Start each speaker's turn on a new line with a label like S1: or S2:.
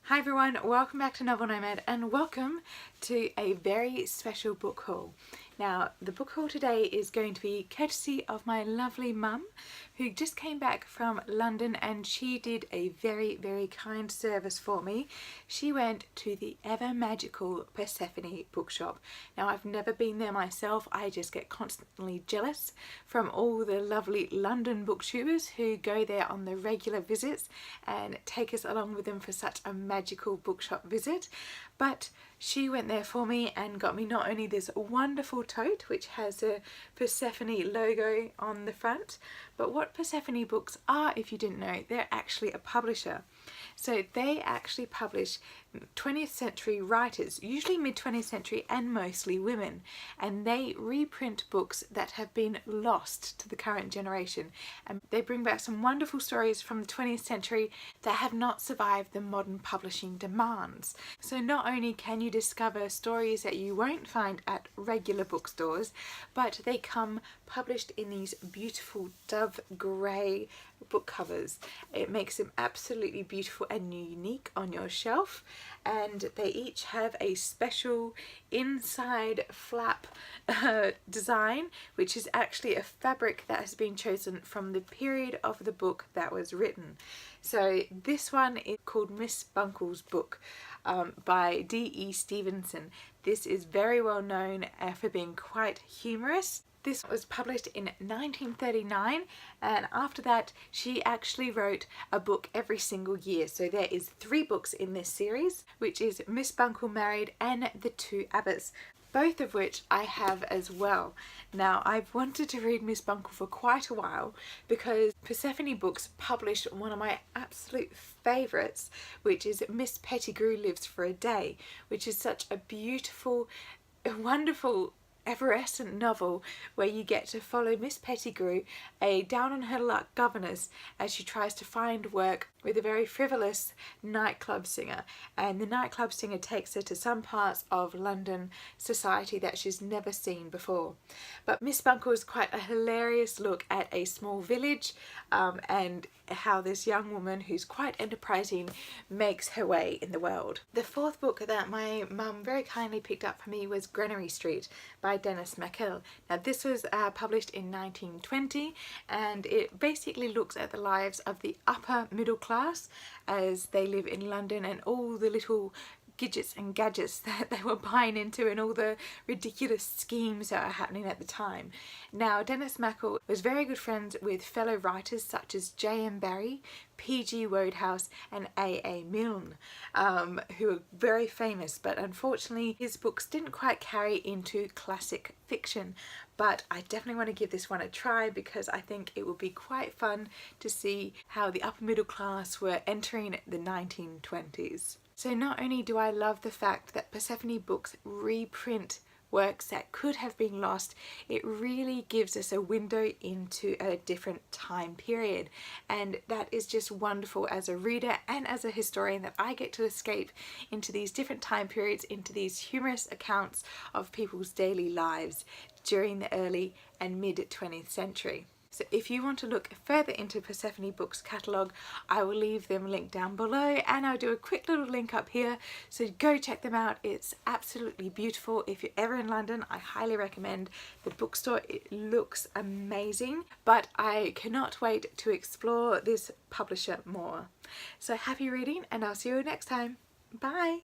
S1: Hi everyone, welcome back to Novel Nomad and welcome to a very special book haul. Now the book haul today is going to be courtesy of my lovely mum who just came back from London, and she did a very kind service for me. She went to the ever magical Persephone bookshop. Now I've never been there myself, I just get constantly jealous from all the lovely London booktubers who go there on the regular visits and take us along with them for such a magical bookshop visit. But she went there for me and got me not only this wonderful tote which has a Persephone logo on the front, but what Persephone Books are, if you didn't know, they're actually a publisher. So they actually publish 20th century writers, usually mid-20th century and mostly women, and they reprint books that have been lost to the current generation, and they bring back some wonderful stories from the 20th century that have not survived the modern publishing demands. So not only can you discover stories that you won't find at regular bookstores, but they come published in these beautiful dove grey book covers. It makes them absolutely beautiful and unique on your shelf, and they each have a special inside flap design, which is actually a fabric that has been chosen from the period of the book that was written. So this one is called Miss Bunkle's Book by D.E. Stevenson. This is very well known for being quite humorous. This was published in 1939, and after that she actually wrote a book every single year. So there is 3 books in this series, which is Miss Bunkle Married and The Two Abbots, both of which I have as well. Now I've wanted to read Miss Bunkle for quite a while because Persephone Books published one of my absolute favourites, which is Miss Pettigrew Lives for a Day, which is such a beautiful, wonderful effervescent novel where you get to follow Miss Pettigrew, a down-on-her-luck governess, as she tries to find work with a very frivolous nightclub singer, and the nightclub singer takes her to some parts of London society that she's never seen before. But Miss Bunkle is quite a hilarious look at a small village and how this young woman who's quite enterprising makes her way in the world. The 4th book that my mum very kindly picked up for me was Gregory Street by Dennis McKell. Now this was published in 1920, and it basically looks at the lives of the upper middle class as they live in London and all the little gadgets and gadgets that they were buying into and all the ridiculous schemes that are happening at the time. Now Dennis McKell was very good friends with fellow writers such as J.M. Barrie, P.G. Wodehouse and A.A. Milne, who are very famous, but unfortunately his books didn't quite carry into classic fiction. But I definitely want to give this one a try because I think it would be quite fun to see how the upper middle class were entering the 1920s. So not only do I love the fact that Persephone Books reprint works that could have been lost, it really gives us a window into a different time period, and that is just wonderful as a reader and as a historian, that I get to escape into these different time periods, into these humorous accounts of people's daily lives during the early and mid-20th century. So if you want to look further into Persephone Books catalogue, I will leave them linked down below, and I'll do a quick little link up here, so go check them out. It's absolutely beautiful. If you're ever in London, I highly recommend the bookstore. It looks amazing, but I cannot wait to explore this publisher more. So happy reading, and I'll see you next time. Bye!